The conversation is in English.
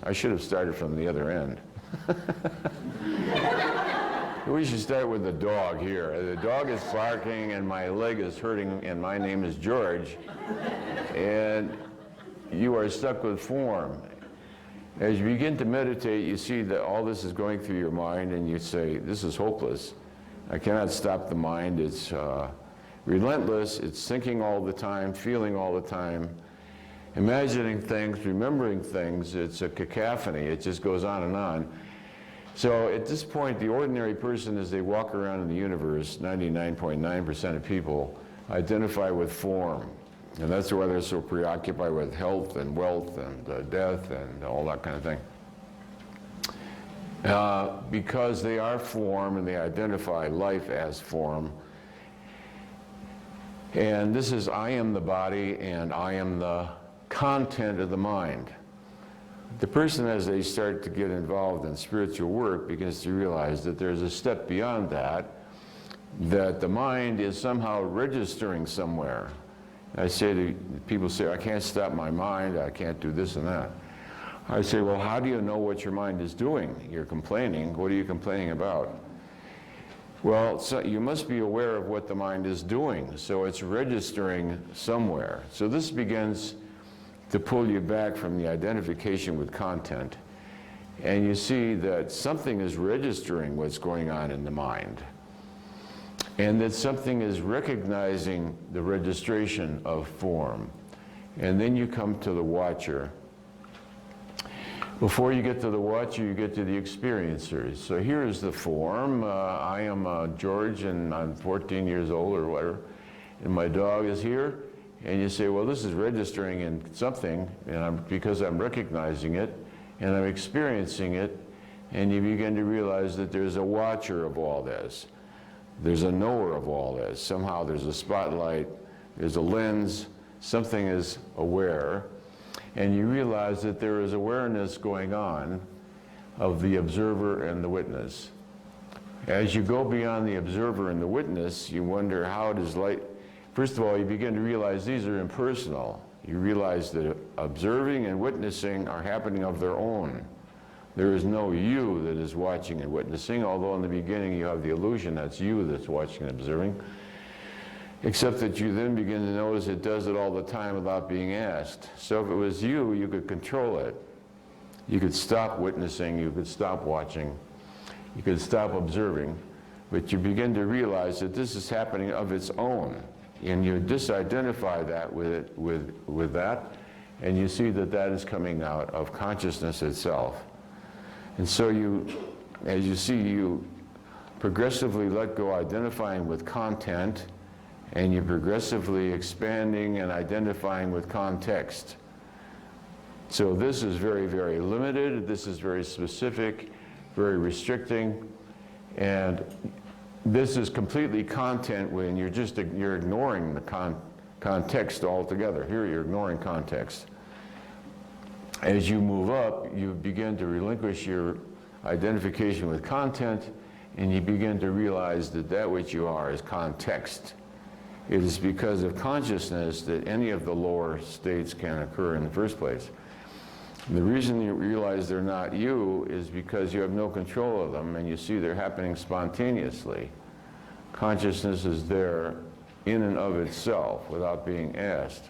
I should have started from the other end. We should start with the dog here. The dog is barking and my leg is hurting and my name is George. And you are stuck with form. As you begin to meditate, you see that all this is going through your mind and you say, this is hopeless. I cannot stop the mind. It's relentless. It's thinking all the time, feeling all the time, imagining things, remembering things. It's a cacophony. It just goes on and on. So at this point, the ordinary person, as they walk around in the universe, 99.9% of people identify with form. And that's why they're so preoccupied with health and wealth and death and all that kind of thing. Because they are form and they identify life as form. And this is, I am the body and I am the content of the mind. The person, as they start to get involved in spiritual work, begins to realize that there's a step beyond that, that the mind is somehow registering somewhere. I say to people, say, I can't stop my mind, I can't do this and that. I say, well, how do you know what your mind is doing? You're complaining. What are you complaining about? Well, so you must be aware of what the mind is doing, so it's registering somewhere. So this begins to pull you back from the identification with content, and you see that something is registering what's going on in the mind, and that something is recognizing the registration of form. And then you come to the watcher. Before you get to the watcher, you get to the experiencers. So here is the form. I am George, and I'm 14 years old or whatever, and my dog is here. And you say, well, this is registering in something, and because I'm recognizing it, and I'm experiencing it, and you begin to realize that there's a watcher of all this. There's a knower of all this. Somehow there's a spotlight, there's a lens, something is aware, and you realize that there is awareness going on of the observer and the witness. As you go beyond the observer and the witness, you wonder how does light. First of all, you begin to realize these are impersonal. You realize that observing and witnessing are happening of their own. There is no you that is watching and witnessing, although in the beginning you have the illusion that's you that's watching and observing, except that you then begin to notice it does it all the time without being asked. So if it was you, you could control it. You could stop witnessing, you could stop watching, you could stop observing, but you begin to realize that this is happening of its own. And you disidentify that with that, and you see that that is coming out of consciousness itself. And so you, as you see, you progressively let go identifying with content, and you're progressively expanding and identifying with context. So this is very, very limited, this is very specific, very restricting, and this is completely content when you're ignoring the context altogether. Here you're ignoring context. As you move up, you begin to relinquish your identification with content, and you begin to realize that that which you are is context. It is because of consciousness that any of the lower states can occur in the first place. And the reason you realize they're not you is because you have no control of them, and you see they're happening spontaneously. Consciousness is there in and of itself without being asked.